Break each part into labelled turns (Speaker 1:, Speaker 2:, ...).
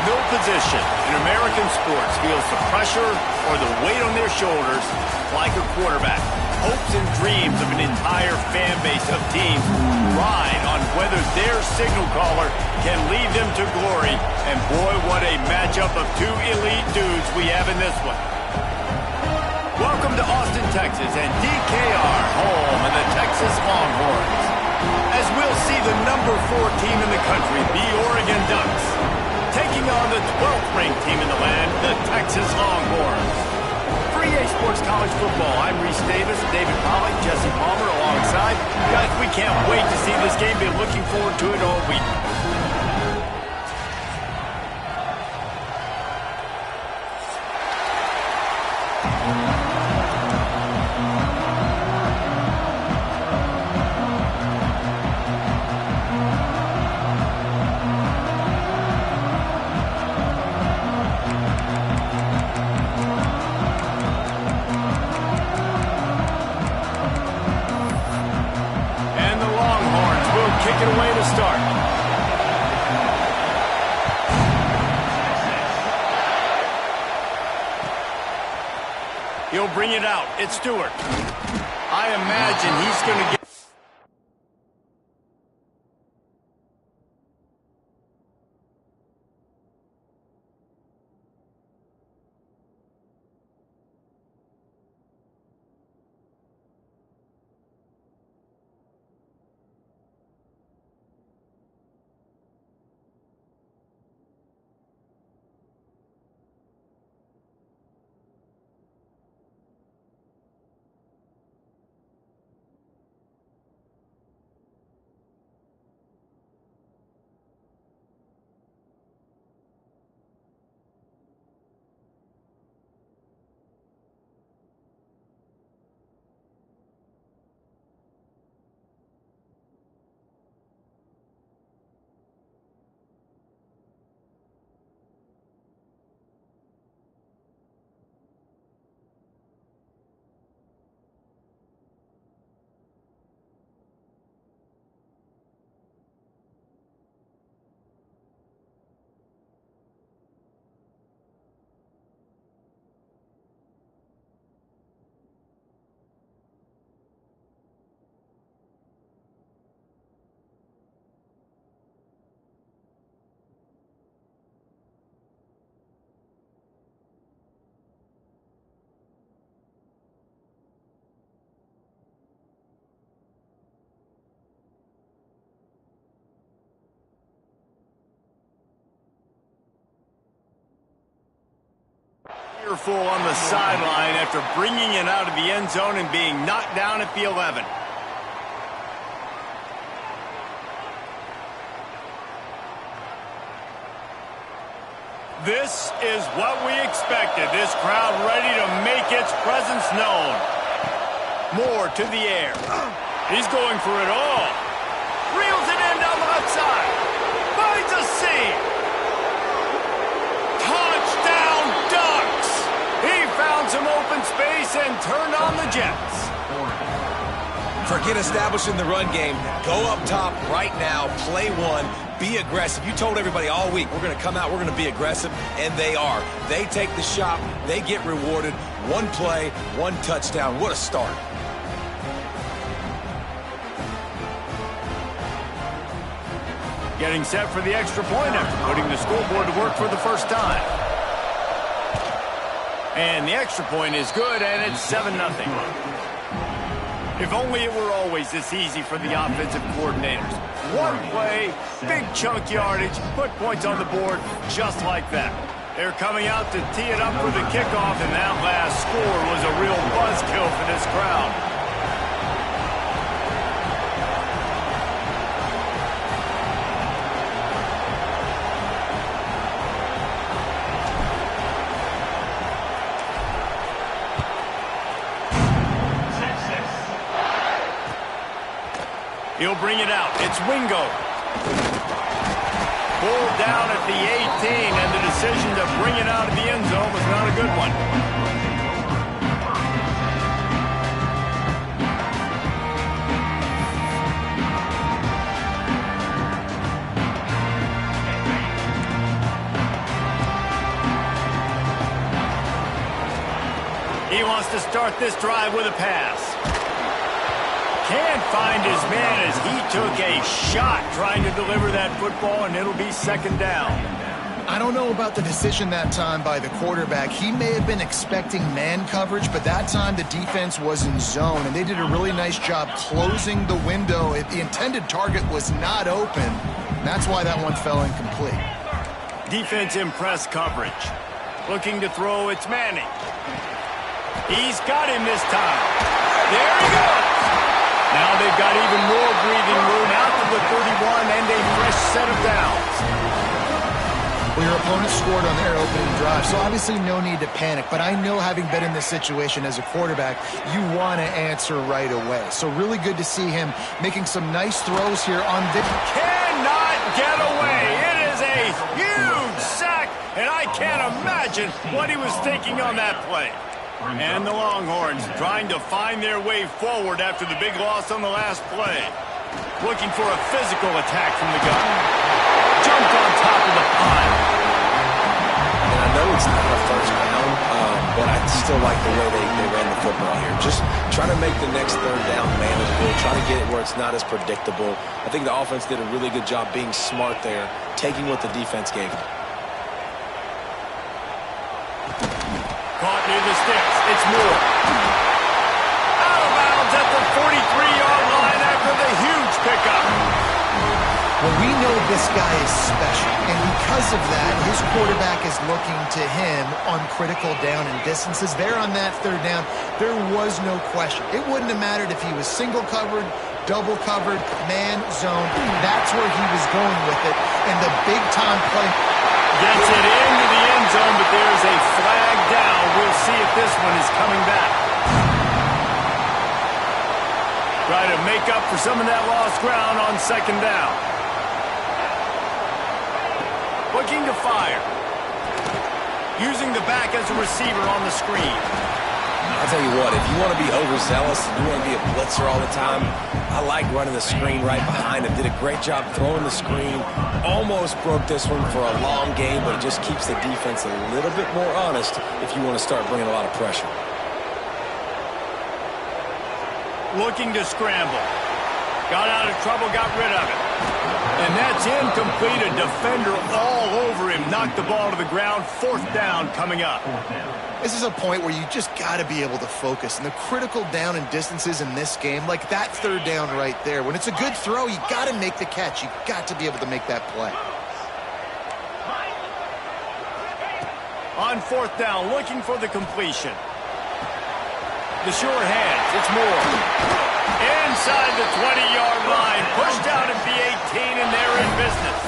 Speaker 1: no position in American sports feels the pressure or the weight on their shoulders like a quarterback. Hopes and dreams of an entire fan base of teams ride on whether their signal caller can lead them to glory. And boy, what a matchup of two elite dudes we have in this one. Welcome to Austin, Texas, and DKR, home of the Texas Longhorns. As we'll see the number 4 team in the country, the Oregon Ducks, taking on the 12th ranked team in the land, the Texas Longhorns. For EA Sports College Football, I'm Reese Davis, David Pollack, Jesse Palmer alongside. Guys, we can't wait to see this game. Been looking forward to it all week. Kick it away to start. He'll bring it out. It's Stewart. I imagine he's going to get... Full on the sideline after bringing it out of the end zone and being knocked down at the 11. This is what we expected. This crowd ready to make its presence known. Moore to the air. He's going for it all. Reels it in down the left side. Finds a seam. Touchdown Ducks! He found some open space and turned on the Jets.
Speaker 2: Forget establishing the run game. Go up top right now. Play one. Be aggressive. You told everybody all week, we're going to come out, we're going to be aggressive, and they are. They take the shot. They get rewarded. One play, one touchdown. What a start.
Speaker 1: Getting set for the extra point after putting the scoreboard to work for the first time. And the extra point is good, and it's 7-0. If only it were always this easy for the offensive coordinators. One play, big chunk yardage, put points on the board just like that. They're coming out to tee it up for the kickoff, and that last score was a real buzzkill for this crowd. He'll bring it out. It's Wingo. Pulled down at the 18, and the decision to bring it out of the end zone was not a good one. He wants to start this drive with a pass. Can't find his man as he took a shot trying to deliver that football, and it'll be second down.
Speaker 3: I don't know about the decision that time by the quarterback. He may have been expecting man coverage, but that time the defense was in zone, and they did a really nice job closing the window. The intended target was not open. That's why that one fell incomplete.
Speaker 1: Defense in press coverage. Looking to throw, it's Manning. He's got him this time. There he goes. Now they've got even more breathing room out to the 31 and a fresh set of downs.
Speaker 3: Well, your opponent scored on their opening drive, so obviously no need to panic. But I know, having been in this situation as a quarterback, you want to answer right away. So really good to see him making some nice throws here on this.
Speaker 1: Cannot get away. It is a huge sack, and I can't imagine what he was thinking on that play. And the Longhorns trying to find their way forward after the big loss on the last play. Looking for a physical attack from the gun. Jumped on top of the pile.
Speaker 2: And I know it's not a first down, but I still like the way they ran the football here. Just try to make the next third down manageable. Try to get it where it's not as predictable. I think the offense did a really good job being smart there, taking what the defense gave them.
Speaker 1: Caught near the sticks. It's Moore. Out of bounds at the 43-yard line after the huge pickup.
Speaker 3: Well, we know this guy is special, and because of that, his quarterback is looking to him on critical down and distances. There on that third down, there was no question. It wouldn't have mattered if he was single covered, double covered, man, zone. That's where he was going with it, and the big-time play.
Speaker 1: Gets it into the end zone, but there's a flag down. We'll see if this one is coming back. Try to make up for some of that lost ground on second down. Looking to fire. Using the back as a receiver on the screen.
Speaker 2: I'll tell you what, if you want to be overzealous and you want to be a blitzer all the time, I like running the screen right behind him. Did a great job throwing the screen. Almost broke this one for a long game, but it just keeps the defense a little bit more honest if you want to start bringing a lot of pressure.
Speaker 1: Looking to scramble. Got out of trouble, got rid of it. And that's incomplete. A defender all over him. Knocked the ball to the ground. Fourth down coming up.
Speaker 3: This is a point where you just got to be able to focus. And the critical down and distances in this game, like that third down right there, when it's a good throw, you got to make the catch. You got to be able to make that play.
Speaker 1: On fourth down, looking for the completion. The sure hands. It's Moore. Inside the 20-yard line. Pushed out at the 18, and they're in business.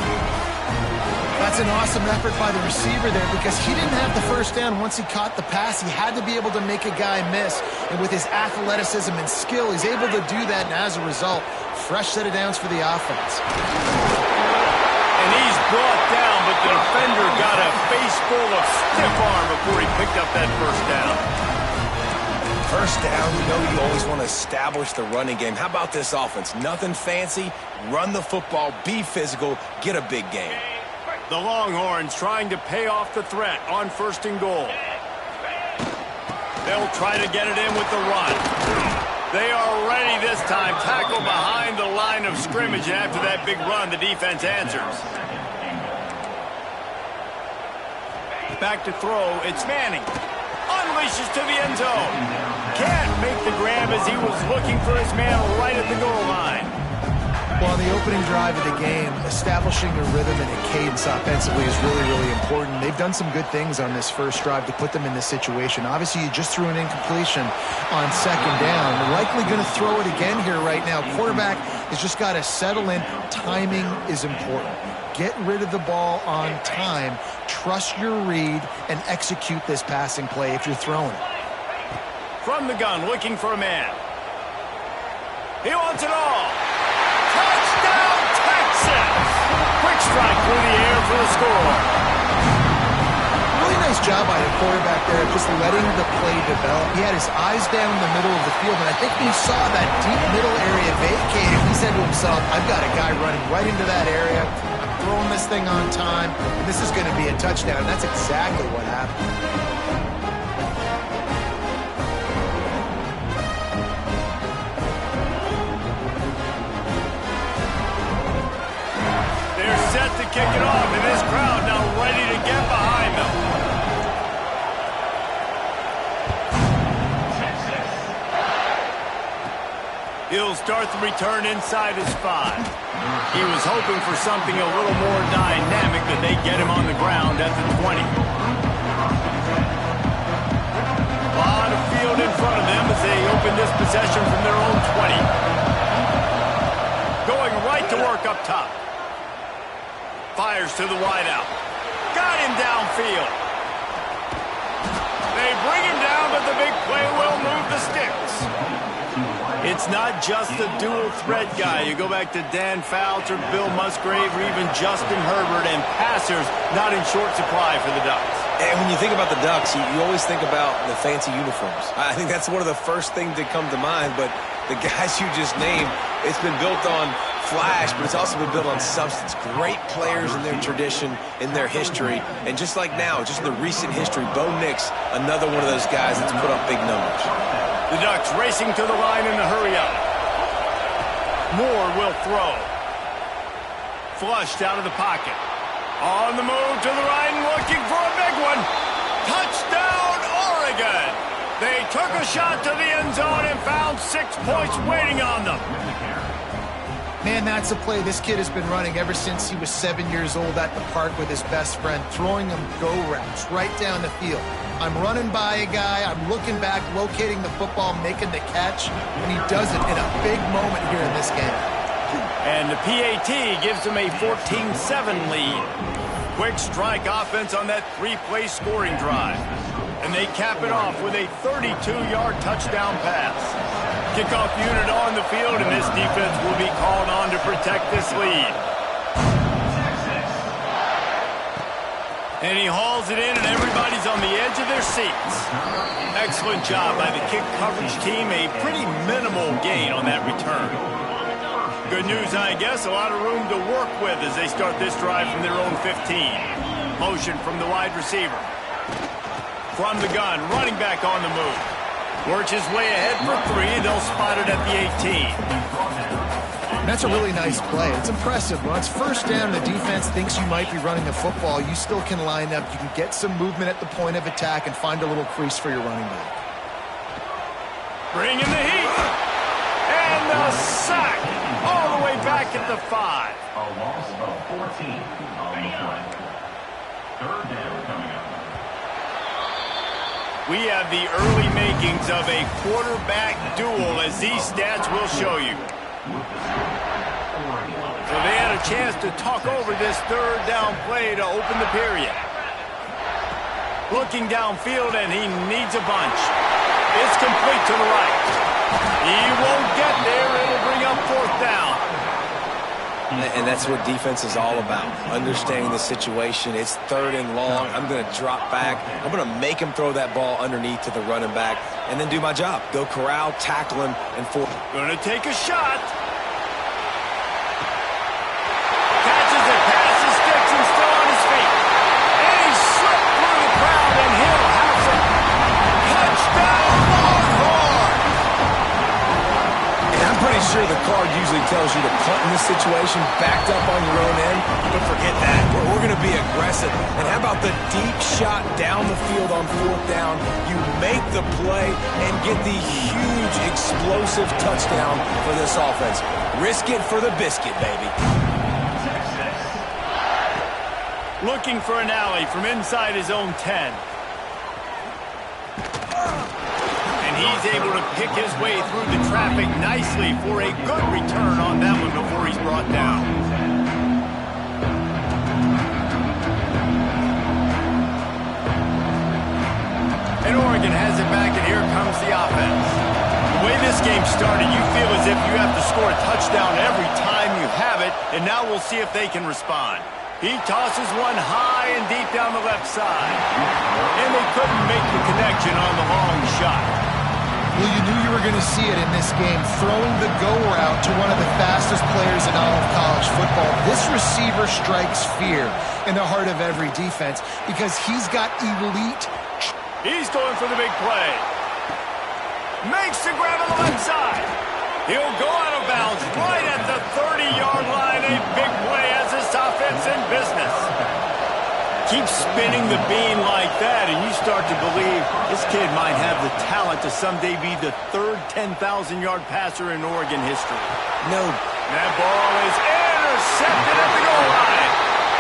Speaker 3: That's an awesome effort by the receiver there, because he didn't have the first down once he caught the pass. He had to be able to make a guy miss. And with his athleticism and skill, he's able to do that. And as a result, fresh set of downs for the offense.
Speaker 1: And he's brought down, but the defender got a face full of stiff arm before he picked up that first down.
Speaker 2: First down, you know you always want to establish the running game. How about this offense? Nothing fancy. Run the football, be physical, get a big game.
Speaker 1: The Longhorns trying to pay off the threat on first and goal. They'll try to get it in with the run. They are ready this time. Tackle behind the line of scrimmage, and after that big run, the defense answers. Back to throw. It's Manning. Unleashes to the end zone. Can't make the grab as he was looking for his man right at the goal line.
Speaker 3: Well, on the opening drive of the game, establishing a rhythm and a cadence offensively is really, really important. They've done some good things on this first drive to put them in this situation. Obviously, you just threw an incompletion on second down. They're likely going to throw it again here right now. Quarterback has just got to settle in. Timing is important. Get rid of the ball on time. Trust your read and execute this passing play if you're throwing it.
Speaker 1: From the gun, looking for a man. He wants it all. Touchdown, Texas! Quick strike through the air for the score.
Speaker 3: Really nice job by the quarterback there, just letting the play develop. He had his eyes down in the middle of the field, and I think he saw that deep middle area vacated. He said to himself, I've got a guy running right into that area. I'm throwing this thing on time, and this is going to be a touchdown. And that's exactly what happened.
Speaker 1: kick it off, and this crowd now ready to get behind them. He'll start the return inside his 5. He was hoping for something a little more dynamic, but they get him on the ground at the 20. A lot of field in front of them as they open this possession from their own 20. Going right to work up top. Fires to the wideout. Got him downfield. They bring him down, but the big play will move the sticks. It's not just a dual threat guy. You go back to Dan Fouts or Bill Musgrave or even Justin Herbert, and passers not in short supply for the Ducks.
Speaker 2: And when you think about the Ducks, you always think about the fancy uniforms. I think that's one of the first things that come to mind, but the guys you just named, it's been built on flash, but it's also been built on substance. Great players in their tradition, in their history, and just like now, just in the recent history, Bo Nix, another one of those guys that's put up big numbers.
Speaker 1: The Ducks racing to the line in a hurry-up. Moore will throw. Flushed out of the pocket. On the move to the right and looking for a big one. Touchdown, Oregon! They took a shot to the end zone and found 6 points waiting on them.
Speaker 3: Man, that's a play this kid has been running ever since he was 7 years old at the park with his best friend, throwing him go routes right down the field. I'm running by a guy, I'm looking back, locating the football, making the catch, and he does it in a big moment here in this game.
Speaker 1: And the PAT gives them a 14-7 lead. Quick strike offense on that 3-play scoring drive. And they cap it off with a 32-yard touchdown pass. Kickoff unit on the field, and this defense will be called on to protect this lead. And he hauls it in, and everybody's on the edge of their seats. Excellent job by the kick coverage team. A pretty minimal gain on that return. Good news, I guess. A lot of room to work with as they start this drive from their own 15. Motion from the wide receiver. From the gun, running back on the move. Works his way ahead for 3. They'll spot it at the 18.
Speaker 3: That's a really nice play. It's impressive. When it's first down, the defense thinks you might be running the football. You still can line up. You can get some movement at the point of attack and find a little crease for your running back.
Speaker 1: Bring in the heat. And the sack. All the way back at the 5.
Speaker 4: A loss of 14 on the play. Third down coming up.
Speaker 1: We have the early makings of a quarterback duel, as these stats will show you. So they had a chance to talk over this third down play to open the period. Looking downfield, and he needs a bunch. It's complete to the right. He won't get there. It'll bring up 4th down.
Speaker 2: And that's what defense is all about, understanding the situation. It's 3rd and long. I'm going to drop back. I'm going to make him throw that ball underneath to the running back and then do my job. Go corral, tackle him, and force.
Speaker 1: Going to take a shot. Catches it, passes, sticks, and still on his feet. And he slipped through the crowd, and he'll have it. Touchdown, Longhorn!
Speaker 2: And I'm pretty sure the card usually tells you to punt in this situation, backed up on your own end, but forget that. We're going to be aggressive. And how about the deep shot down the field on 4th down? You make the play and get the huge explosive touchdown for this offense. Risk it for the biscuit, baby.
Speaker 1: Looking for an alley from inside his own 10. And he's able to pick his way through the traffic nicely for a good return on that one before he's brought down. And Oregon has it back, and here comes the offense. The way this game started, you feel as if you have to score a touchdown every time you have it, and now we'll see if they can respond. He tosses one high and deep down the left side. And they couldn't make the connection on the long shot.
Speaker 3: Well, you knew you were going to see it in this game, throwing the go route to one of the fastest players in all of college football. This receiver strikes fear in the heart of every defense because he's got elite.
Speaker 1: He's going for the big play. Makes the grab on the left side. He'll go out of bounds right at the 30-yard line. A big play as this offense defense in business. Keep spinning the beam like that, and you start to believe this kid might have the talent to someday be the third 10,000-yard passer in Oregon history.
Speaker 2: No.
Speaker 1: That ball is intercepted at the goal line.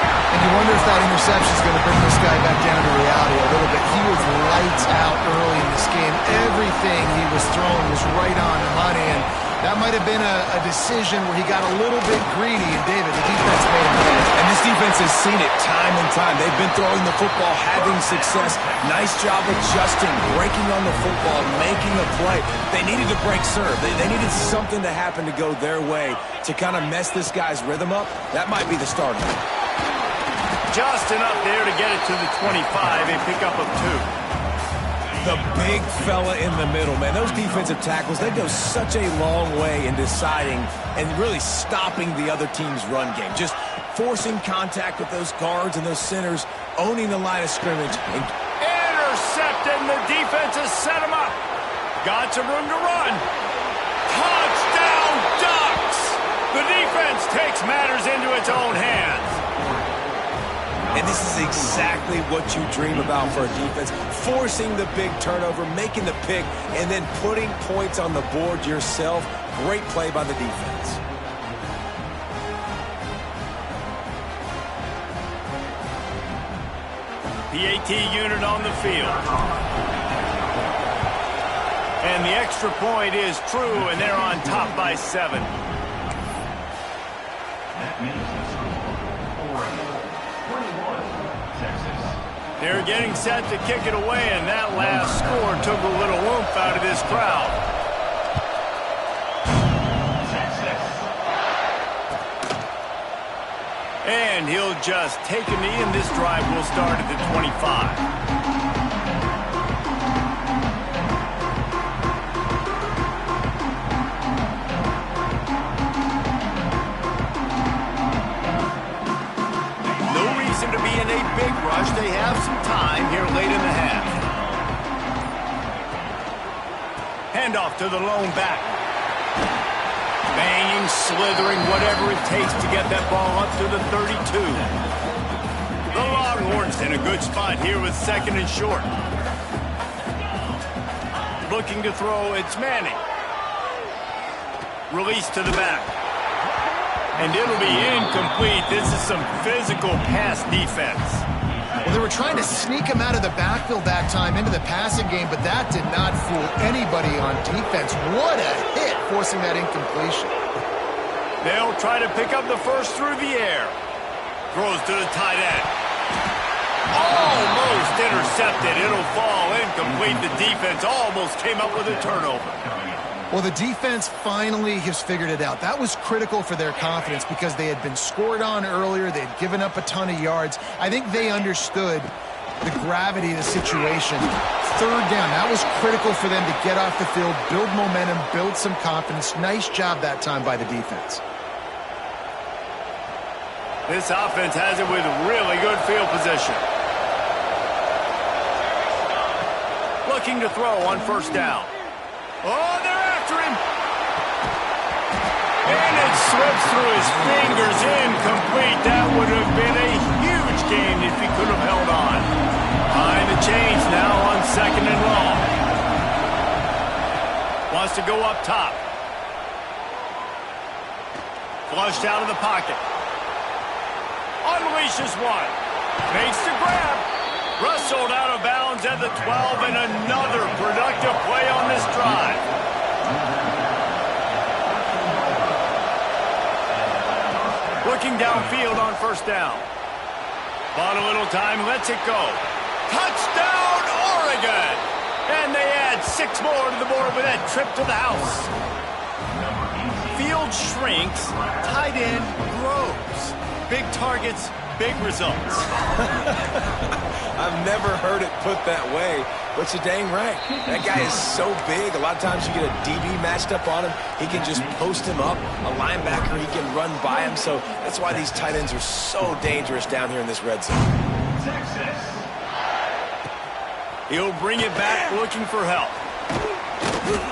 Speaker 3: And you wonder if that interception is going to bring this guy back down to reality a little bit. He was lights out early in this game. Everything he was throwing was right on the money, and that might have been a decision where he got a little bit greedy, and David, the defense made him pay.
Speaker 2: And this defense has seen it time and time. They've been throwing the football, having success. Nice job adjusting, breaking on the football, making a play. They needed to break serve. They needed something to happen to go their way to kind of mess this guy's rhythm up. That might be the start of it.
Speaker 1: Just enough there to get it to the 25, a pickup of 2.
Speaker 2: The big fella in the middle, man. Those defensive tackles, they go such a long way in deciding and really stopping the other team's run game. Just forcing contact with those guards and those centers, owning the line of scrimmage. And
Speaker 1: intercepted, and the defense has set him up. Got some room to run. Touchdown, Ducks! The defense takes matters into its own hands.
Speaker 2: And this is exactly what you dream about for a defense. Forcing the big turnover, making the pick, and then putting points on the board yourself. Great play by the defense.
Speaker 1: PAT unit on the field. And the extra point is true, and they're on top by 7.
Speaker 4: That means the score, Oregon, 21, Texas.
Speaker 1: They're getting set to kick it away, and that last score took a little oomph out of this crowd. And he'll just take a knee, and this drive will start at the 25. To be in a big rush. They have some time here late in the half. Handoff to the lone back. Banging, slithering, whatever it takes to get that ball up to the 32. The Longhorns in a good spot here with 2nd and short. Looking to throw, it's Manning. Release to the back. And it'll be incomplete. This is some physical pass defense.
Speaker 3: Well, they were trying to sneak him out of the backfield that time into the passing game, but that did not fool anybody on defense. What a hit, forcing that incompletion.
Speaker 1: They'll try to pick up the first through the air. Throws to the tight end. Almost intercepted. It'll fall incomplete. The defense almost came up with a turnover.
Speaker 3: Well, the defense finally has figured it out. That was critical for their confidence because they had been scored on earlier. They had given up a ton of yards. I think they understood the gravity of the situation. 3rd down, that was critical for them to get off the field, build momentum, build some confidence. Nice job that time by the defense.
Speaker 1: This offense has it with really good field position. Looking to throw on 1st down. Oh, they're after him. And it slips through his fingers, incomplete. That would have been a huge gain if he could have held on. Behind the chains now on 2nd and long. Wants to go up top. Flushed out of the pocket. Unleashes one. Makes the grab. Wrestled out of bounds at the 12, and another productive play on this drive. Looking downfield on 1st down. Bought a little time, lets it go. Touchdown, Oregon! And they add 6 more to the board with that trip to the house. Field shrinks, tight end grows. Big targets, big results.
Speaker 2: I've never heard it put that way, but you're dang right. That guy is so big. A lot of times you get a DB matched up on him. He can just post him up. A linebacker, he can run by him. So that's why these tight ends are so dangerous down here in this red zone.
Speaker 4: Texas.
Speaker 1: He'll bring it back looking for help.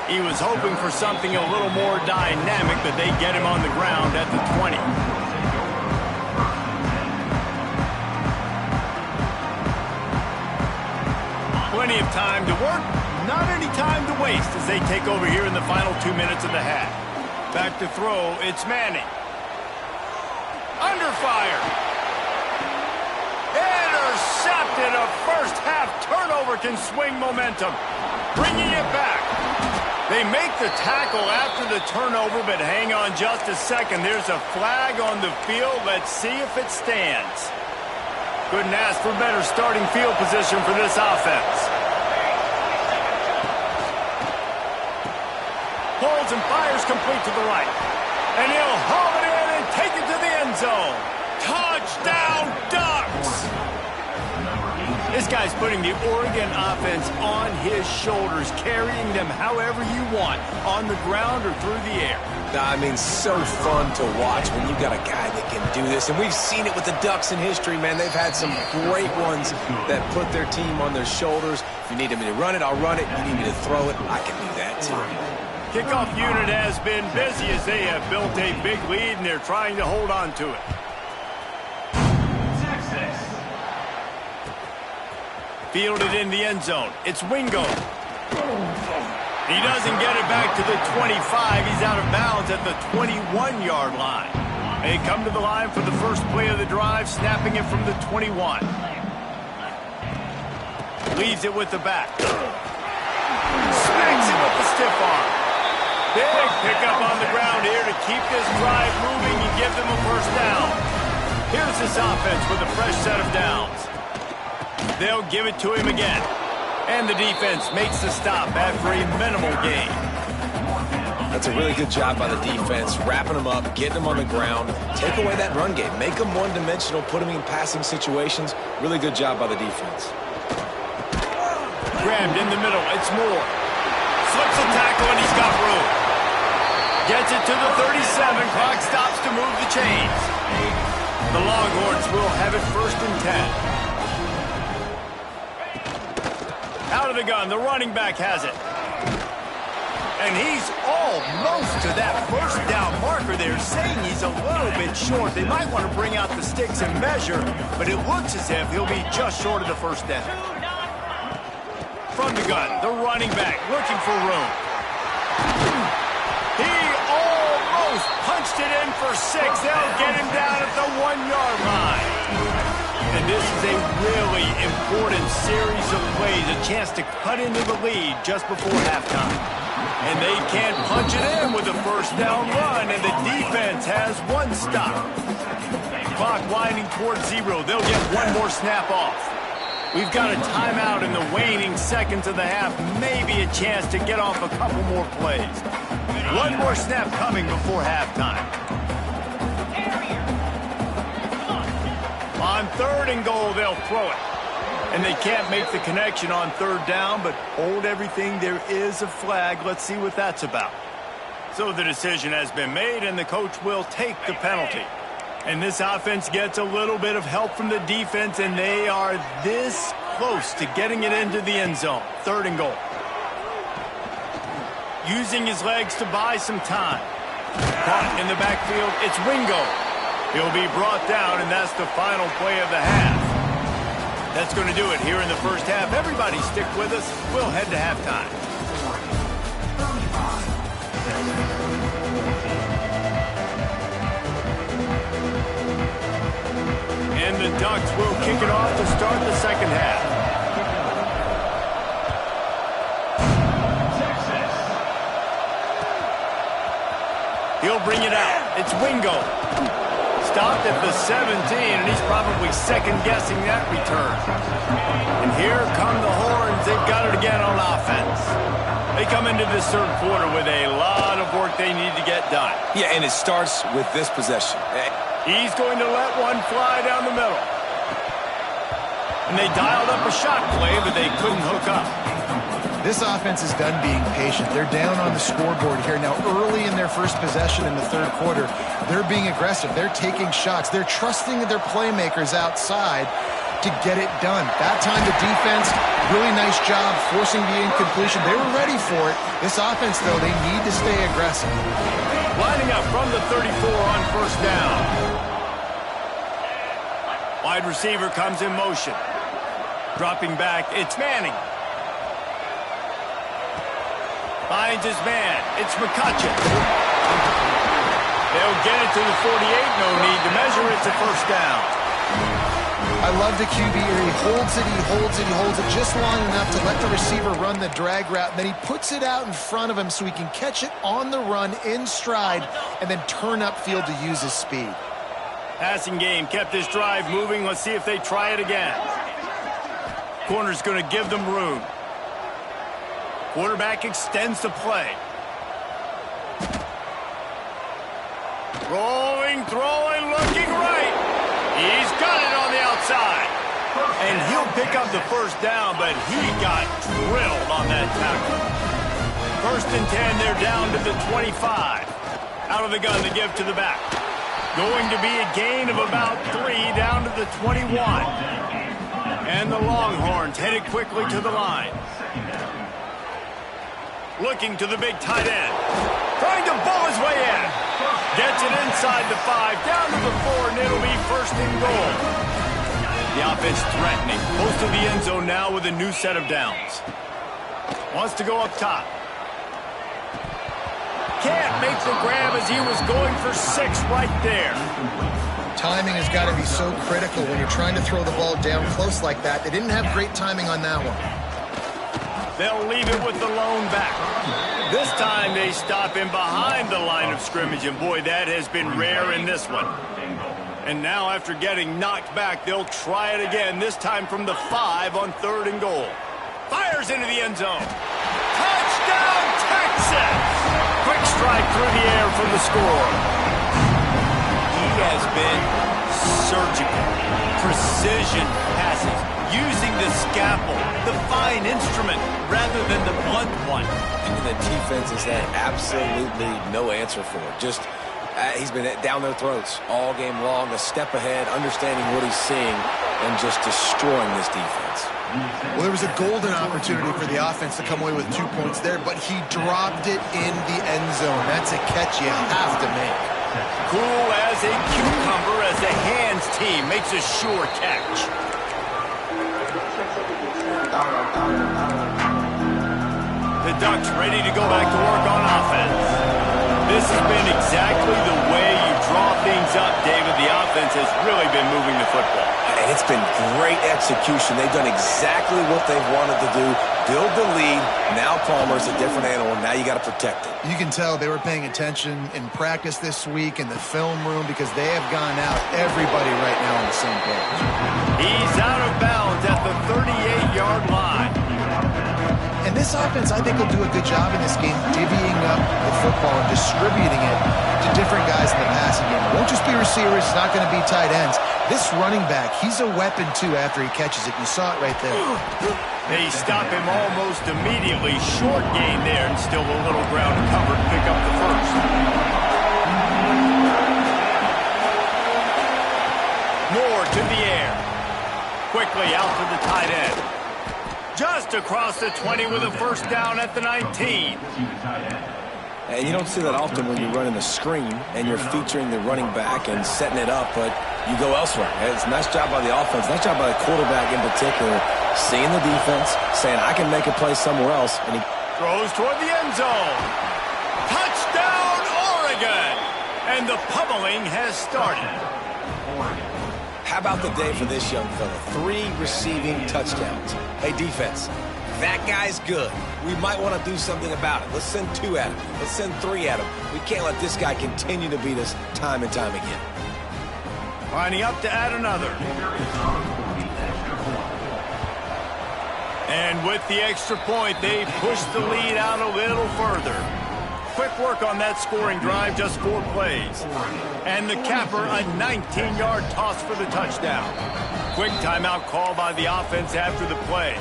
Speaker 1: He was hoping for something a little more dynamic, but they get him on the ground at the 20. Plenty of time to work, not any time to waste as they take over here in the final 2 minutes of the half. Back to throw, it's Manning. Under fire. Intercepted. A first half turnover can swing momentum. Bringing it back. They make the tackle after the turnover, but hang on just a second. There's a flag on the field. Let's see if it stands. Couldn't ask for better starting field position for this offense. Pulls and fires complete to the right. And he'll haul it in and take it to the end zone. Touchdown, Ducks! This guy's putting the Oregon offense on his shoulders, carrying them however you want, on the ground or through the air.
Speaker 2: I mean, so fun to watch when you've got a guy that can do this. And we've seen it with the Ducks in history, man. They've had some great ones that put their team on their shoulders. If you need me to run it, I'll run it. You need me to throw it, I can do that too.
Speaker 1: Kickoff unit has been busy as they have built a big lead, and they're trying to hold on to it. Fielded in the end zone. It's Wingo. He doesn't get it back to the 25. He's out of bounds at the 21-yard line. They come to the line for the first play of the drive, snapping it from the 21. Leaves it with the back. Smacks it with the stiff arm. Big pickup on the ground here to keep this drive moving and give them a first down. Here's this offense with a fresh set of downs. They'll give it to him again. And the defense makes the stop after a minimal gain.
Speaker 2: That's a really good job by the defense, wrapping them up, getting them on the ground, take away that run game, make them one-dimensional, put them in passing situations. Really good job by the defense.
Speaker 1: Grabbed in the middle, it's Moore. Slips a tackle and he's got room. Gets it to the 37, clock stops to move the chains. The Longhorns will have it 1st and 10. Out of the gun, the running back has it. And he's almost to that first down marker there, saying he's a little bit short. They might want to bring out the sticks and measure, but it looks as if he'll be just short of the first down. From the gun, the running back looking for room. He almost punched it in for 6. They'll get him down at the 1-yard line. And this is a really important series of plays, a chance to cut into the lead just before halftime. And they can't punch it in with a first down run, and the defense has one stop. Clock winding towards 0. They'll get one more snap off. We've got a timeout in the waning seconds of the half, maybe a chance to get off a couple more plays. One more snap coming before halftime. On 3rd and goal, they'll throw it. And they can't make the connection on 3rd down, but hold everything. There is a flag. Let's see what that's about. So the decision has been made, and the coach will take the penalty. And this offense gets a little bit of help from the defense, and they are this close to getting it into the end zone. 3rd and goal. Using his legs to buy some time. Caught in the backfield, it's Wingo. He'll be brought down, and that's the final play of the half. That's going to do it here in the first half. Everybody stick with us. We'll head to halftime. And the Ducks will kick it off to start the second half. He'll bring it out. It's Wingo. Stopped at the 17, and he's probably second-guessing that return. And here come the Horns. They've got it again on offense. They come into this 3rd quarter with a lot of work they need to get done.
Speaker 2: Yeah, and it starts with this possession.
Speaker 1: He's going to let one fly down the middle. And they dialed up a shot play, but they couldn't hook up.
Speaker 3: This offense is done being patient. They're down on the scoreboard here. Now, early in their first possession in the 3rd quarter, they're being aggressive. They're taking shots. They're trusting their playmakers outside to get it done. That time, the defense, really nice job forcing the incompletion. They were ready for it. This offense, though, they need to stay aggressive.
Speaker 1: Lining up from the 34 on 1st down. Wide receiver comes in motion. Dropping back, it's Manning. Finds his man. It's McCutcheon. They'll get it to the 48. No need to measure. It's a first down.
Speaker 3: I love the QB here. He holds it, he holds it, he holds it just long enough to let the receiver run the drag route. And then he puts it out in front of him so he can catch it on the run in stride and then turn upfield to use his speed.
Speaker 1: Passing game kept this drive moving. Let's see if they try it again. Corner's going to give them room. Quarterback extends the play. Rolling, throwing, looking right. He's got it on the outside. And he'll pick up the first down, but he got drilled on that tackle. 1st and 10, they're down to the 25. Out of the gun to give to the back. Going to be a gain of about 3 down to the 21. And the Longhorns headed quickly to the line. Looking to the big tight end. Trying to ball his way in. Gets it inside the 5, down to the 4, and it'll be 1st and goal. The offense threatening. Close to the end zone now with a new set of downs. Wants to go up top. Can't make the grab as he was going for 6 right there.
Speaker 3: Timing has got to be so critical when you're trying to throw the ball down close like that. They didn't have great timing on that one.
Speaker 1: They'll leave it with the lone back. This time they stop him behind the line of scrimmage, and boy, that has been rare in this one. And now after getting knocked back, they'll try it again, this time from the 5 on 3rd and goal. Fires into the end zone. Touchdown, Texas! Quick strike through the air from the score. He has been surgical. Precision passes. Using the scalpel, the fine instrument, rather than the blunt one.
Speaker 2: And the defense has had absolutely no answer for it. Just, he's been down their throats all game long, a step ahead, understanding what he's seeing, and just destroying this defense.
Speaker 3: Well, there was a golden opportunity for the offense to come away with 2 points there, but he dropped it in the end zone. That's a catch you have to make.
Speaker 1: Cool as a cucumber as the hands team makes a sure catch. The Ducks ready to go back to work on offense. This has been exactly the way you draw things up, David. The offense has really been moving the football.
Speaker 2: And it's been great execution. They've done exactly what they've wanted to do. Build the lead. Now Palmer's a different animal. Now you got to protect it.
Speaker 3: You can tell they were paying attention in practice this week in the film room because they have gone out, everybody right now on the same page.
Speaker 1: He's out of bounds at the 38-yard line.
Speaker 3: And this offense, I think, will do a good job in this game divvying up the football and distributing it to different guys in the passing game. It won't just be receivers. It's not going to be tight ends. This running back, he's a weapon, too, after he catches it. You saw it right there.
Speaker 1: They stop him almost immediately. Short gain there and still a little ground to cover to pick up the first. Moore to the air. Quickly out to the tight end. Just across the 20 with a first down at the 19.
Speaker 2: And you don't see that often when you're running a screen and you're featuring the running back and setting it up, but you go elsewhere. It's a nice job by the offense, nice job by the quarterback in particular, seeing the defense, saying, I can make a play somewhere else. And he
Speaker 1: throws toward the end zone. Touchdown, Oregon! And the pummeling has started.
Speaker 2: How about the day for this young fella? 3 receiving touchdowns. Hey, defense, that guy's good. We might want to do something about it. Let's send 2 at him. Let's send 3 at him. We can't let this guy continue to beat us time and time again.
Speaker 1: Lining up to add another. And with the extra point, they push the lead out a little further. Quick work on that scoring drive, just 4 plays. And the capper, a 19-yard toss for the touchdown. Quick timeout call by the offense after the play.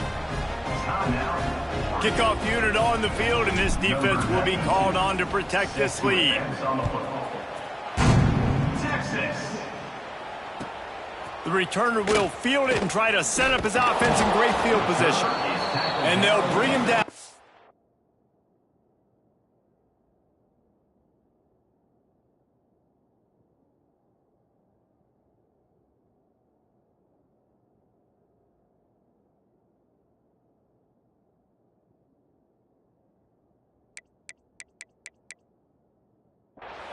Speaker 1: Kickoff unit on the field, and this defense will be called on to protect this lead. The returner will field it and try to set up his offense in great field position. And they'll bring him down.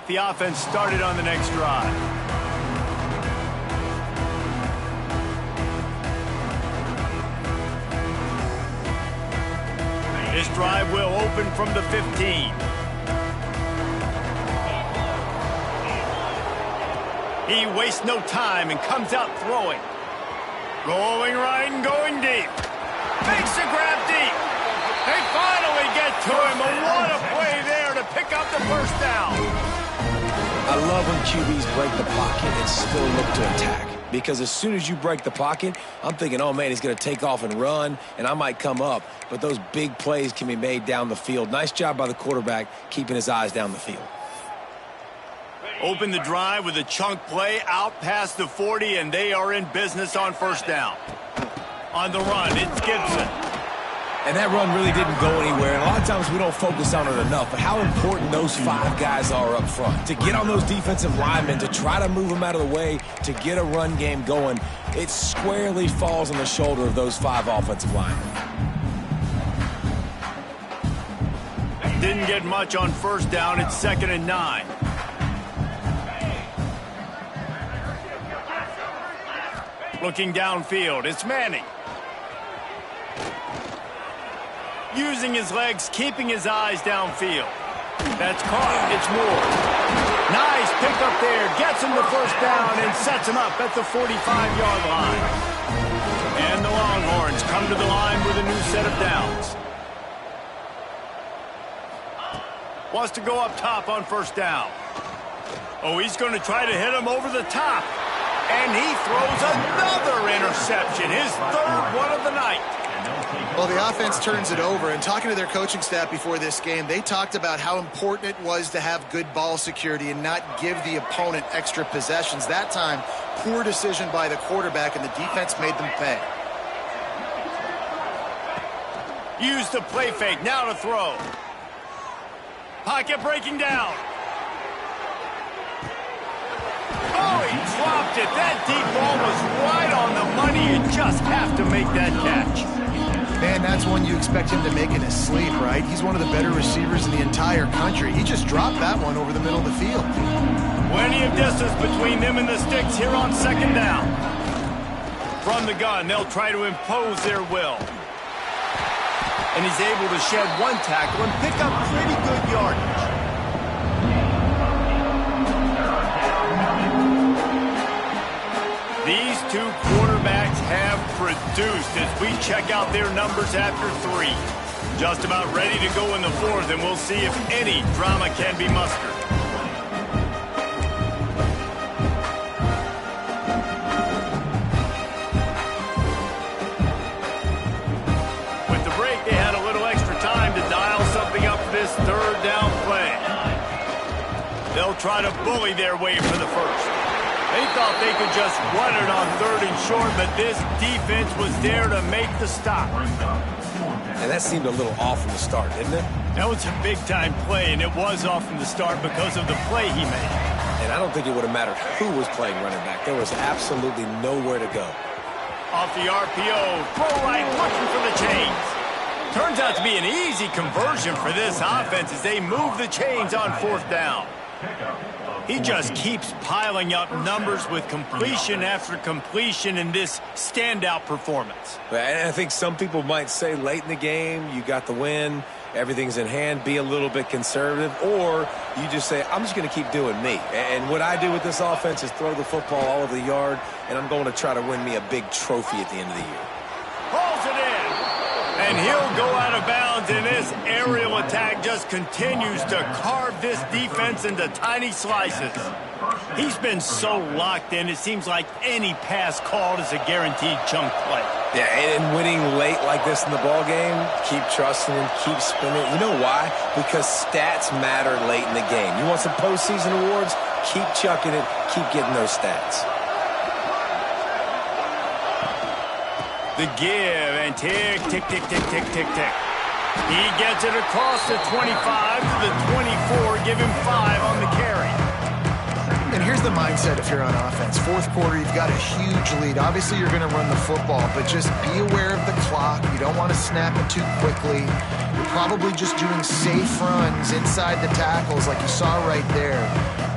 Speaker 1: the offense started on the next drive. This drive will open from the 15. He wastes no time and comes out throwing. Going right and going deep. Makes the grab deep. They finally get to him. But what a play there to pick up the first down.
Speaker 2: I love when QBs break the pocket and still look to attack. Because as soon as you break the pocket, I'm thinking, oh, man, he's going to take off and run, and I might come up. But those big plays can be made down the field. Nice job by the quarterback keeping his eyes down the field.
Speaker 1: Open the drive with a chunk play out past the 40, and they are in business on first down. On the run, it's Gibson.
Speaker 2: And that run really didn't go anywhere. And a lot of times we don't focus on it enough. But how important those 5 guys are up front. To get on those defensive linemen, to try to move them out of the way, to get a run game going, it squarely falls on the shoulder of those 5 offensive linemen.
Speaker 1: Didn't get much on first down. It's 2nd and 9. Looking downfield, it's Manning. Using his legs, keeping his eyes downfield. That's caught. It's Moore. Nice pickup there. Gets him the first down and sets him up at the 45-yard line. And the Longhorns come to the line with a new set of downs. Wants to go up top on first down. Oh, he's going to try to hit him over the top. And he throws another interception, his 3rd one of the night.
Speaker 3: Well, the offense turns it over, and talking to their coaching staff before this game, they talked about how important it was to have good ball security and not give the opponent extra possessions. That time, poor decision by the quarterback, and the defense made them pay.
Speaker 1: Use the play fake, now to throw. Pocket breaking down. Oh, he dropped it. That deep ball was right on the money. You just have to make that catch.
Speaker 3: Man, that's one you expect him to make in his sleep, right? He's one of the better receivers in the entire country. He just dropped that one over the middle of the field.
Speaker 1: Plenty of distance between them and the sticks here on 2nd down. From the gun, they'll try to impose their will. And he's able to shed one tackle and pick up pretty good yardage. These 2 quarterbacks have produced as we check out their numbers after 3. Just about ready to go in the 4th, and we'll see if any drama can be mustered. With the break, they had a little extra time to dial something up for this 3rd down play. They'll try to bully their way for the first. They thought they could just run it on 3rd and short, but this defense was there to make the stop.
Speaker 2: And that seemed a little off from the start, didn't it?
Speaker 1: That was a big-time play, and it was off from the start because of the play he made.
Speaker 2: And I don't think it would have mattered who was playing running back. There was absolutely nowhere to go.
Speaker 1: Off the RPO, throw right, looking for the chains. Turns out to be an easy conversion for this offense as they move the chains on 4th down. He just keeps piling up numbers with completion after completion in this standout performance.
Speaker 2: And I think some people might say late in the game, you got the win, everything's in hand, be a little bit conservative, or you just say, I'm just going to keep doing me. And what I do with this offense is throw the football all over the yard, and I'm going to try to win me a big trophy at the end of the year.
Speaker 1: Pulls it in. And he'll go out of bounds, and this aerial attack just continues to carve this defense into tiny slices. He's been so locked in, it seems like any pass called is a guaranteed chunk play.
Speaker 2: Yeah, and winning late like this in the ball game, keep trusting him, keep spinning. You know why? Because stats matter late in the game. You want some postseason awards? Keep chucking it, keep getting those stats.
Speaker 1: The give and tick, tick, tick, tick, tick, tick, tick. He gets it across the 25 to the 24, give him 5 on the carry.
Speaker 3: And here's the mindset if you're on offense. Fourth quarter, you've got a huge lead. Obviously, you're going to run the football, but just be aware of the clock. You don't want to snap it too quickly. You're probably just doing safe runs inside the tackles like you saw right there.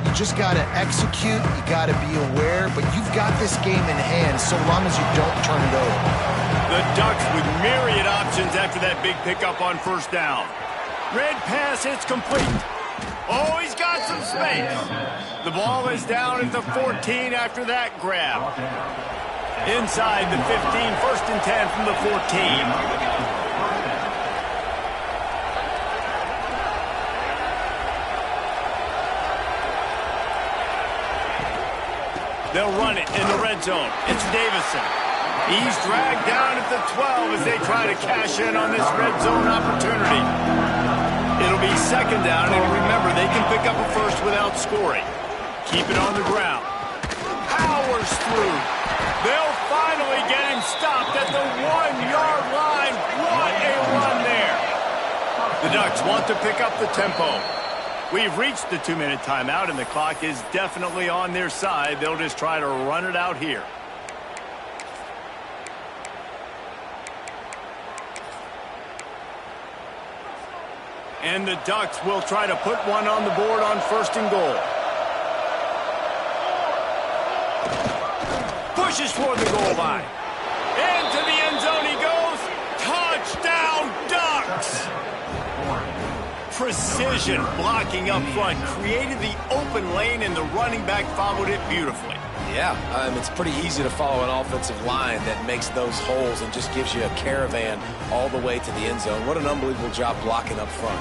Speaker 3: You just got to execute. You got to be aware, but you've got this game in hand so long as you don't turn it over.
Speaker 1: The Ducks with myriad options after that big pickup on first down. Red pass, it's complete. Oh, he's got some space. The ball is down at the 14 after that grab. Inside the 15, 1st and 10 from the 14. They'll run it in the red zone. It's Davison. He's dragged down at the 12 as they try to cash in on this red zone opportunity. It'll be 2nd down, and remember, they can pick up a first without scoring. Keep it on the ground. Powers through. They'll finally get him stopped at the 1-yard line. What a run there. The Ducks want to pick up the tempo. We've reached the 2-minute timeout, and the clock is definitely on their side. They'll just try to run it out here. And the Ducks will try to put one on the board on 1st and goal. Pushes toward the goal line. Into the end zone he goes. Touchdown, Ducks! Precision blocking up front created the open lane, and the running back followed it beautifully.
Speaker 2: Yeah, it's pretty easy to follow an offensive line that makes those holes and just gives you a caravan all the way to the end zone. What an unbelievable job blocking up front.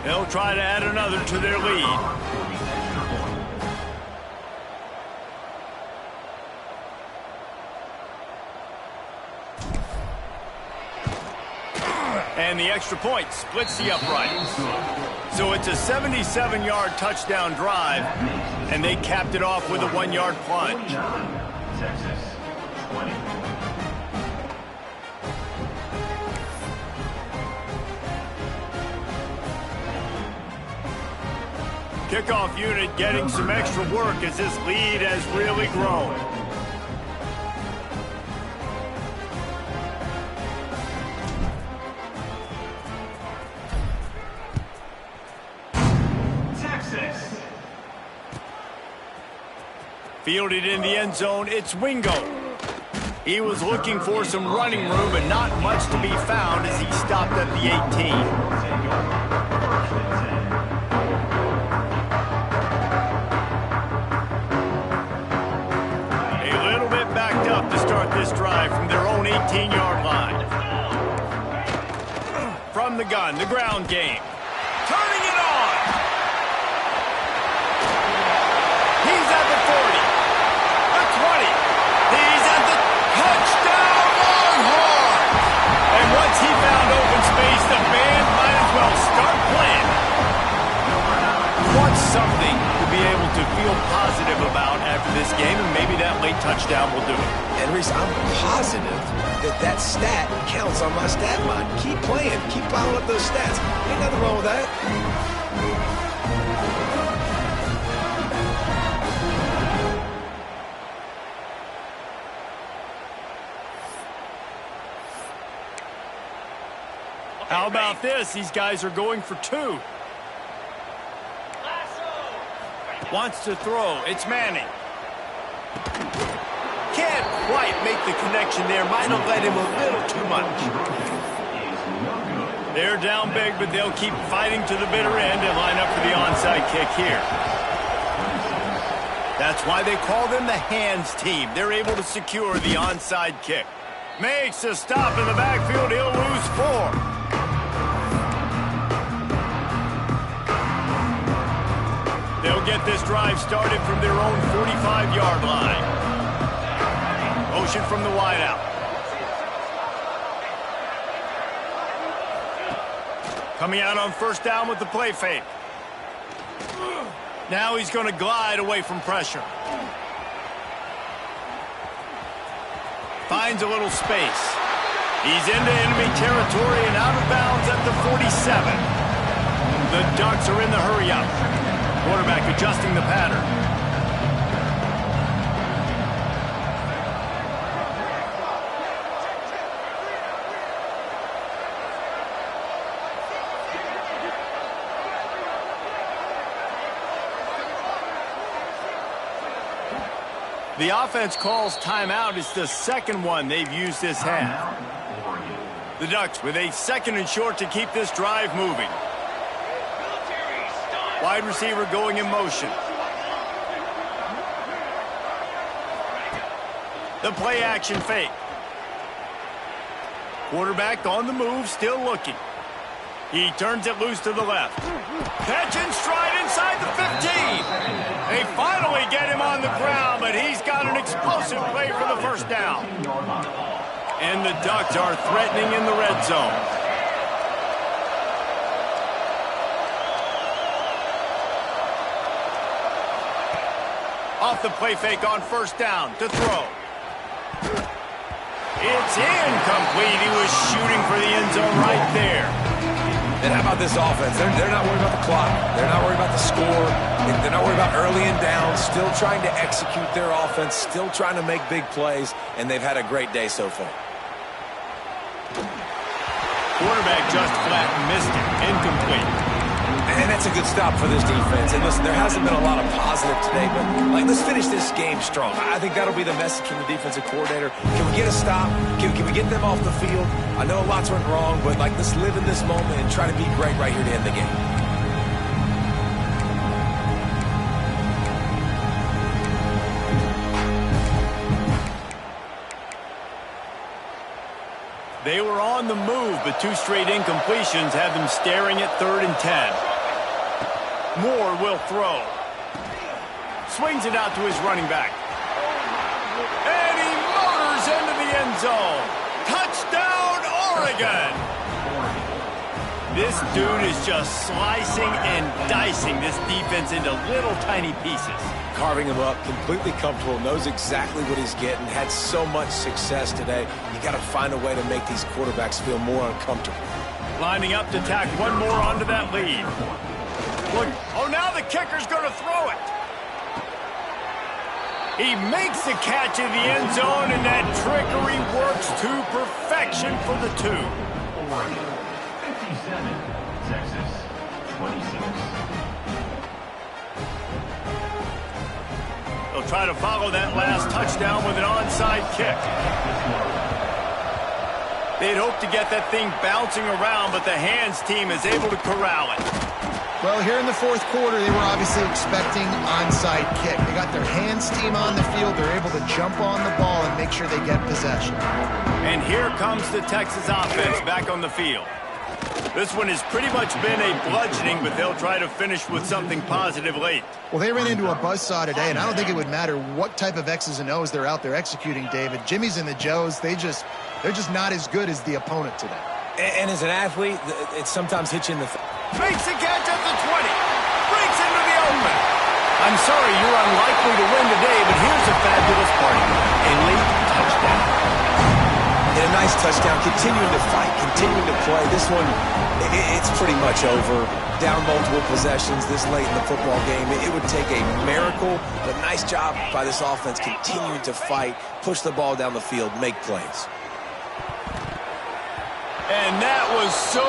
Speaker 1: They'll try to add another to their lead. And the extra point splits the uprights. So it's a 77-yard touchdown drive, and they capped it off with a 1-yard plunge.
Speaker 4: Texas 20.
Speaker 1: Kickoff unit getting some extra work as this lead has really grown. Fielded in the end zone, it's Wingo. He was looking for some running room, but not much to be found as he stopped at the 18. A little bit backed up to start this drive from their own 18-yard line. From the gun, the ground game. Turning it on. He's at the 40. 20. He's at the touchdown, Longhorn! And once he found open space, the band might as well start playing. Wants something to be able to feel positive about after this game, and maybe that late touchdown will do it.
Speaker 2: And Reese, I'm positive that stat counts on my stat line. Keep playing. Keep piling up those stats. Ain't nothing wrong with that.
Speaker 1: How about this? These guys are going for 2. Wants to throw. It's Manning. Can't quite make the connection there. Might have led him a little too much. They're down big, but they'll keep fighting to the bitter end and line up for the onside kick here. That's why they call them the hands team. They're able to secure the onside kick. Makes a stop in the backfield. He'll lose 4. They'll get this drive started from their own 45-yard line. Motion from the wideout. Coming out on first down with the play fake. Now he's going to glide away from pressure. Finds a little space. He's into enemy territory and out of bounds at the 47. The Ducks are in the hurry-up. Quarterback adjusting the pattern. The offense calls timeout. It's the second one they've used this half. The Ducks with a 2nd and short to keep this drive moving. Wide receiver going in motion. The play action fake. Quarterback on the move, still looking. He turns it loose to the left. Catch and stride inside the 15. They finally get him on the ground, but he's got an explosive play for the first down. And the Ducks are threatening in the red zone. Off the play fake on first down to throw. It's incomplete. He was shooting for the end zone right there.
Speaker 2: And how about this offense? They're not worried about the clock. They're not worried about the score. They're not worried about early and down. Still trying to execute their offense. Still trying to make big plays. And they've had a great day so far.
Speaker 1: Quarterback just flat missed it. Incomplete.
Speaker 2: And that's a good stop for this defense. And listen, there hasn't been a lot of positive today, but let's finish this game strong. I think that'll be the message from the defensive coordinator. Can we get a stop? Can we get them off the field? I know a lot's went wrong, but let's live in this moment and try to be great right here to end the game.
Speaker 1: They were on the move, but 2 straight incompletions had them staring at 3rd and 10. Moore will throw. Swings it out to his running back. And he motors into the end zone. Touchdown, Oregon! This dude is just slicing and dicing this defense into little tiny pieces.
Speaker 2: Carving him up, completely comfortable, knows exactly what he's getting, had so much success today. You got to find a way to make these quarterbacks feel more uncomfortable.
Speaker 1: Lining up to tack one more onto that lead. Look, oh, now the kicker's going to throw it. He makes the catch in the end zone, and that trickery works to perfection for the 2.
Speaker 4: 57, Texas 26.
Speaker 1: They'll try to follow that last touchdown with an onside kick. They'd hope to get that thing bouncing around, but the hands team is able to corral it.
Speaker 3: Well, here in the 4th quarter, they were obviously expecting onside kick. They got their hands team on the field. They're able to jump on the ball and make sure they get possession.
Speaker 1: And here comes the Texas offense back on the field. This one has pretty much been a bludgeoning, but they'll try to finish with something positive late.
Speaker 3: Well, they ran into a buzzsaw today, and I don't think it would matter what type of X's and O's they're out there executing, David. Jimmy's and the Joes, they're just not as good as the opponent today.
Speaker 2: And as an athlete, it sometimes hits you in the...
Speaker 1: Makes the catch at the 20. Breaks into the open. I'm sorry you're unlikely to win today, but here's a fabulous party. A late touchdown.
Speaker 2: And a nice touchdown. Continuing to fight, continuing to play. This one, it's pretty much over. Down multiple possessions this late in the football game. It would take a miracle, but nice job by this offense continuing to fight, push the ball down the field, make plays.
Speaker 1: And that was so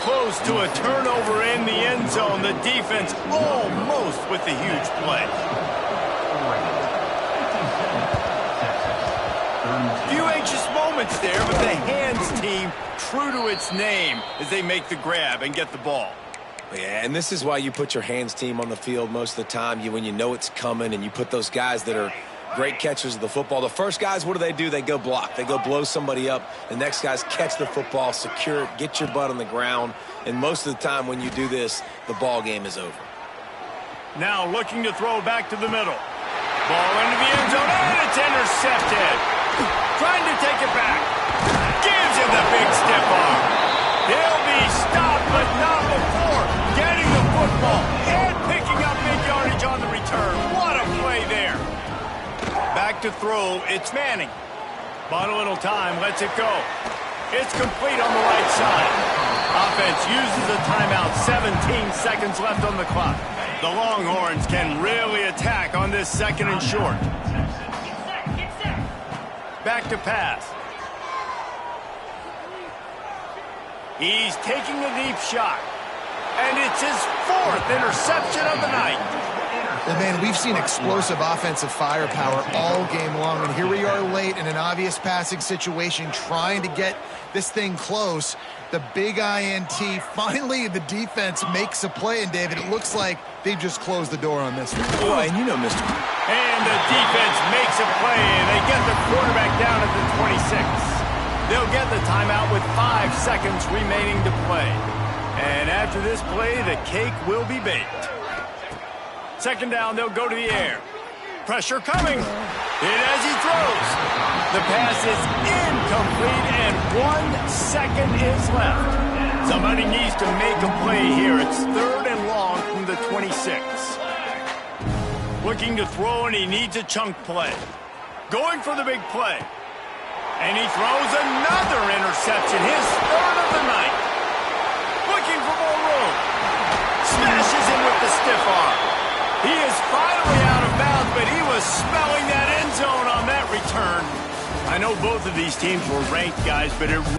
Speaker 1: close to a turnover in the end zone. The defense almost with the huge play. Few anxious moments there, but the hands team true to its name as they make the grab and get the ball.
Speaker 2: Yeah, and this is why you put your hands team on the field most of the time. When you know it's coming, and you put those guys that are great catchers of the football. The first guys, what do? They go block. They go blow somebody up. The next guys catch the football, secure it, get your butt on the ground. And most of the time when you do this, the ball game is over.
Speaker 1: Now looking to throw back to the middle. Ball into the end zone, and it's intercepted. Trying to take it back. Gives him the big stiff arm. He'll be stopped, but not before getting the football and picking up big yardage on the return. What a play there. Back to throw, it's Manning. Bought a little time, lets it go. It's complete on the right side. A Offense uses a timeout, 17 seconds left on the clock. The Longhorns can really attack on this second and short. Back to pass. He's taking a deep shot. And it's his 4th interception of the night.
Speaker 3: Well, man, we've seen explosive offensive firepower all game long, and here we are late in an obvious passing situation trying to get this thing close. The big INT, finally the defense makes a play, and David, it looks like they've just closed the door on this one.
Speaker 2: Boy, and you know, Mr.
Speaker 1: And the defense makes a play, and they get the quarterback down at the 26. They'll get the timeout with 5 seconds remaining to play. And after this play, the cake will be baked. Second down, they'll go to the air. Pressure coming. And as he throws, the pass is incomplete, and 1 second is left. Somebody needs to make a play here. It's 3rd and long from the 26. Looking to throw, and he needs a chunk play. Going for the big play. And he throws another interception, his 3rd of the night. Looking for more room. Smashes him with the stiff arm. He is finally out of bounds, but he was smelling that end zone on that return. I know both of these teams were ranked, guys, but it...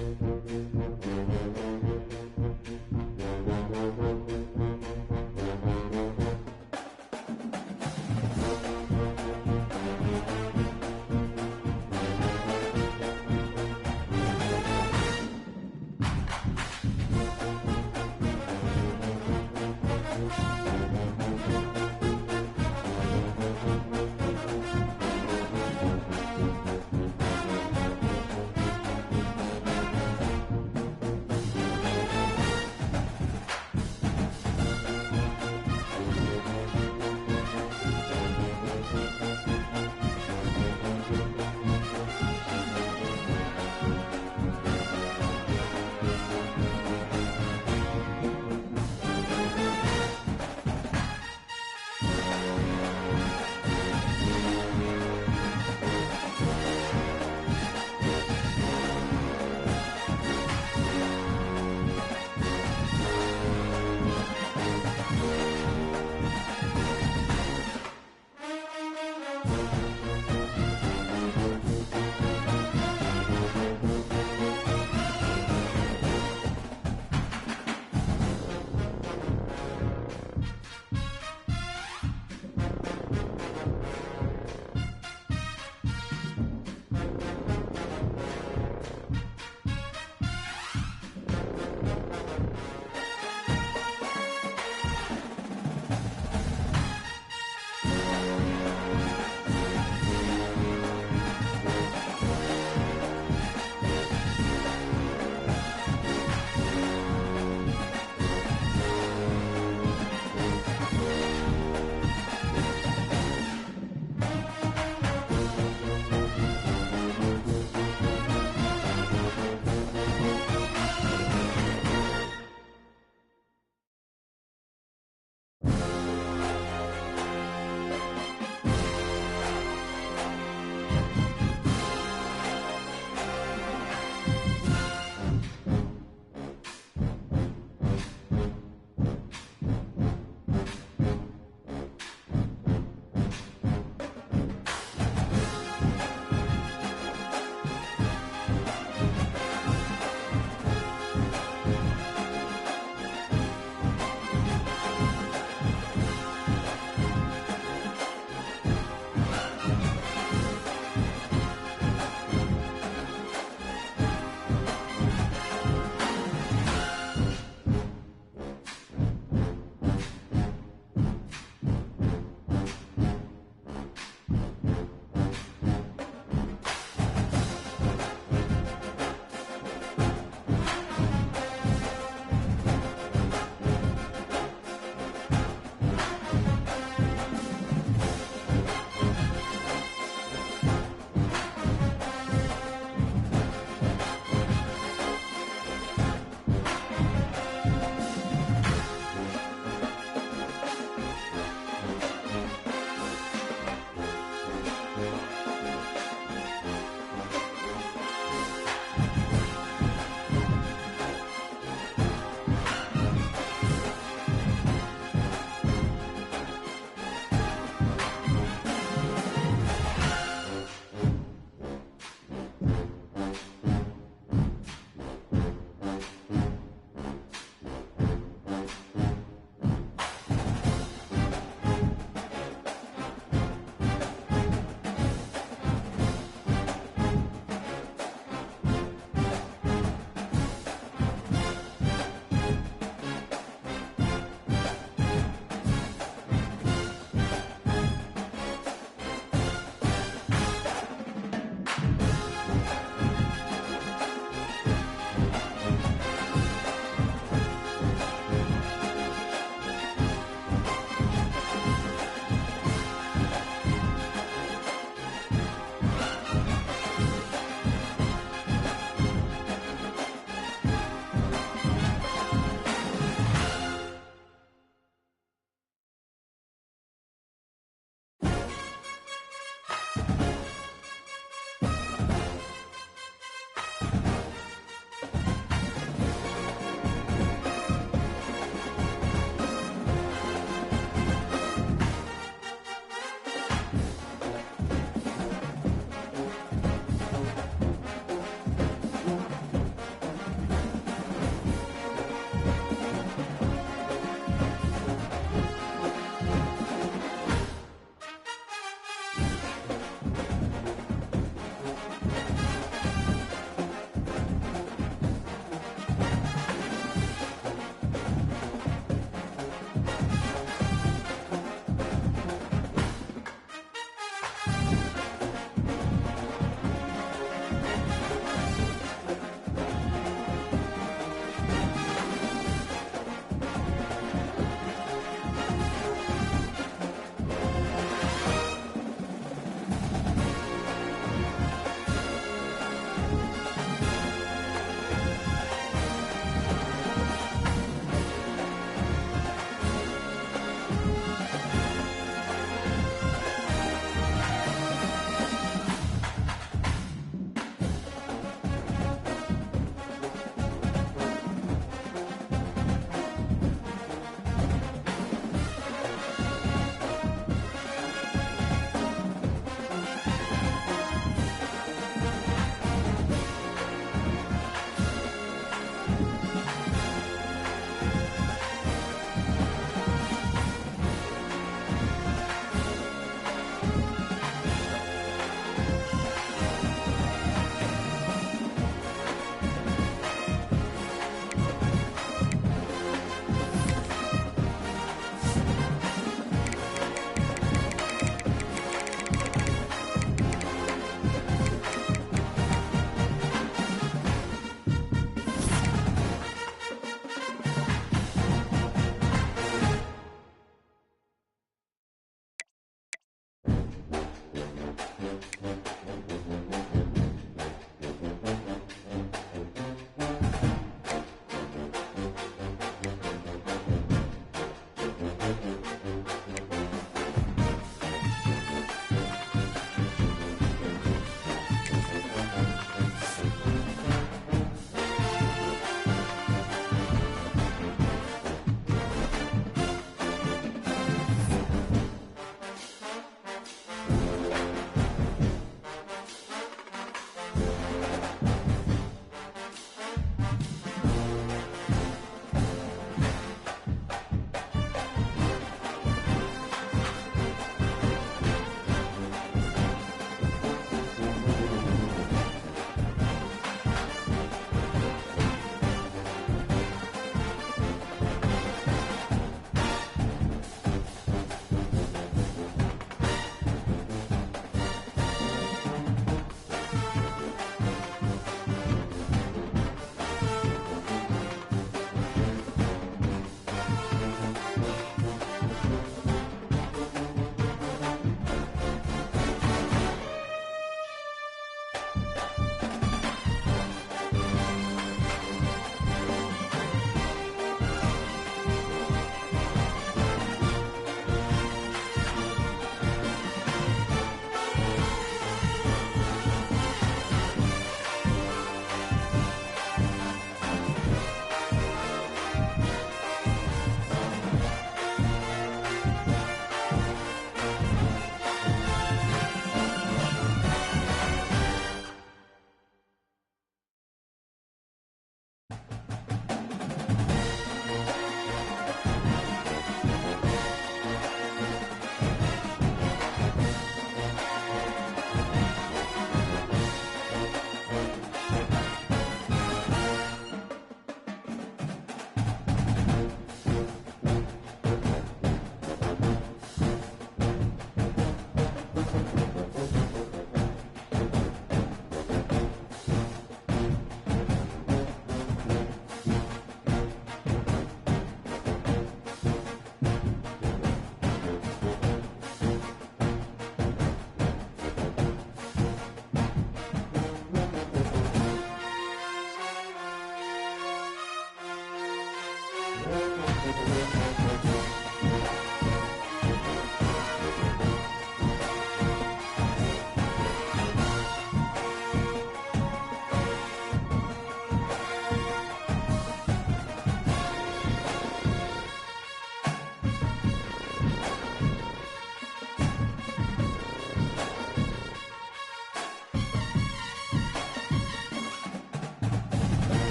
Speaker 3: it.